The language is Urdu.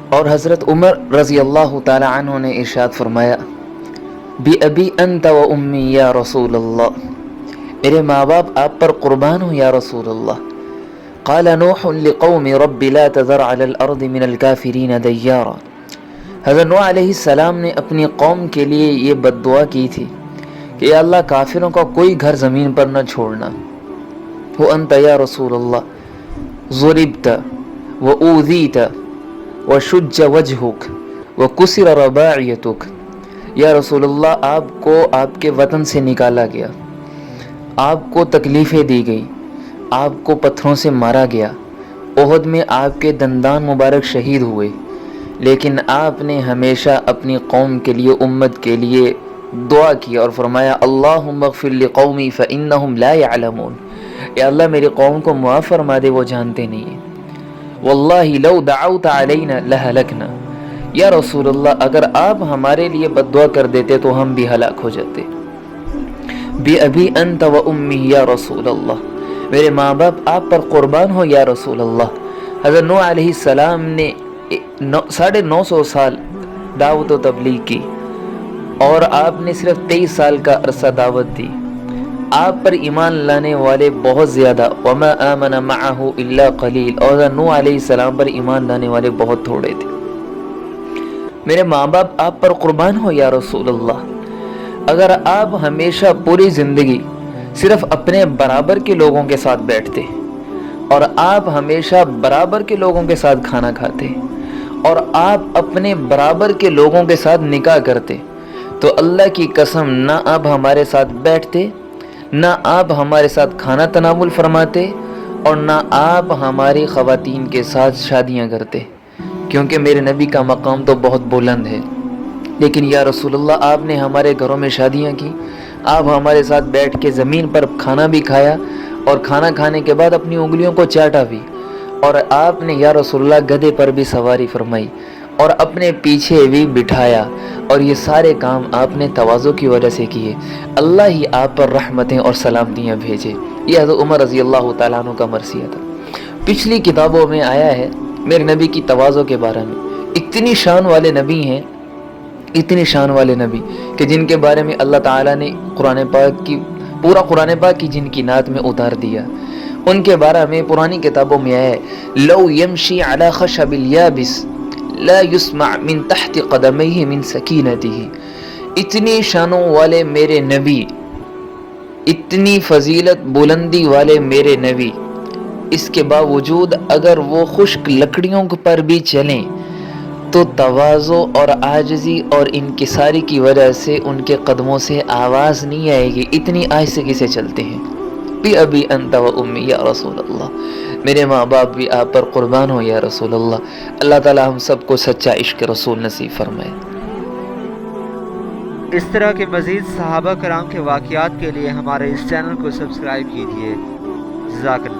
اور حضرت عمر رضی اللہ تعالی عنہ نے ارشاد فرمایا بِأَبِي أَنْتَ وَأُمِّي یا رسول اللہ، میرے ماں باپ آپ پر قربان ہوں یا رسول اللہ۔ قال نوح لقوم رب لا تذر على الارض من الكافرین دیارا، حضرت نوح علیہ السلام نے اپنی قوم کے لیے یہ بد دعا کی تھی کہ یا اللہ کافروں کا کوئی گھر زمین پر نہ چھوڑنا۔ وانت یا رسول اللہ ضربت وأوذیت وشج وجہک وکسر رباعیتک، یا رسول اللہ آپ کو آپ کے وطن سے نکالا گیا، آپ کو تکلیفیں دی گئی، آپ کو پتھروں سے مارا گیا، احد میں آپ کے دندان مبارک شہید ہوئے، لیکن آپ نے ہمیشہ اپنی قوم کے لیے، امت کے لیے دعا کی اور فرمایا اللہم اغفر لقومی فإنہم لا يعلمون، یا اللہ میری قوم کو معاف فرما دے، وہ جانتے نہیں ہیں۔ واللہ لو دعوت علینا لہلکنا، یا رسول اللہ اگر آپ ہمارے لیے بد دعا کر دیتے تو ہم بھی ہلاک ہو جاتے۔ بِأَبِي أَنْتَ وَأُمِّي یا رسول اللہ، میرے ماں باپ آپ پر قربان ہو یا رسول اللہ۔ حضرت نوح علیہ السلام نے 950 سال دعوت و تبلیغ کی اور آپ نے صرف 23 سال کا عرصہ دعوت دی۔ آپ پر ایمان لانے والے بہت زیادہ، وما آمن معه الا قلیل، اور حضرت نوح علیہ السلام پر ایمان لانے والے بہت تھوڑے تھے۔ میرے ماں باپ آپ پر قربان ہو یا رسول اللہ، اگر آپ ہمیشہ پوری زندگی صرف اپنے برابر کے لوگوں کے ساتھ بیٹھتے اور آپ ہمیشہ برابر کے لوگوں کے ساتھ کھانا کھاتے اور آپ اپنے برابر کے لوگوں کے ساتھ نکاح کرتے، تو اللہ کی قسم نہ آپ ہمارے ساتھ بیٹھتے، نہ آپ ہمارے ساتھ کھانا تناول فرماتے، اور نہ آپ ہماری خواتین کے ساتھ شادیاں کرتے، کیونکہ میرے نبی کا مقام تو بہت بلند ہے۔ لیکن یا رسول اللہ آپ نے ہمارے گھروں میں شادیاں کی، آپ ہمارے ساتھ بیٹھ کے زمین پر کھانا بھی کھایا اور کھانا کھانے کے بعد اپنی انگلیوں کو چاٹا بھی، اور آپ نے یا رسول اللہ گدھے پر بھی سواری فرمائی اور اپنے پیچھے بھی بٹھایا، اور یہ سارے کام آپ نے تواضع کی وجہ سے کیے۔ اللہ ہی آپ پر رحمتیں اور سلامتیاں بھیجے۔ یہ حضرت عمر رضی اللہ تعالیٰ عنہ کا مرثیہ تھا۔ پچھلی کتابوں میں آیا ہے میرے نبی کی تواضع کے بارے میں، اتنی شان والے نبی ہیں، اتنی شان والے نبی کہ جن کے بارے میں اللہ تعالیٰ نے پورا قرآن پاک کی جن کی نعت میں اتار دیا، ان کے بارے میں پرانی کتابوں میں آیا ہے لو یمشی علی خشب الیابس لا یسمع من تحت قدمیہ من سکینتہ، اتنی شانوں والے میرے نبی، اتنی فضیلت بلندی والے میرے نبی، اس کے باوجود اگر وہ خشک لکڑیوں پر بھی چلیں تو تواضع اور عاجزی اور انکساری کی وجہ سے ان کے قدموں سے آواز نہیں آئے گی، اتنی آہستگی سے چلتے ہیں۔ بِأَبِي أَنْتَ وَأُمِّي یا رسول اللہ، میرے ماں باپ بھی آپ پر قربان ہو یا رسول اللہ۔ اللہ تعالی ہم سب کو سچا عشق رسول نصیب فرمائے۔ اس طرح کے مزید صحابہ کرام کے واقعات کے لیے ہمارے اس چینل کو سبسکرائب کیجیے۔ جزاک اللہ۔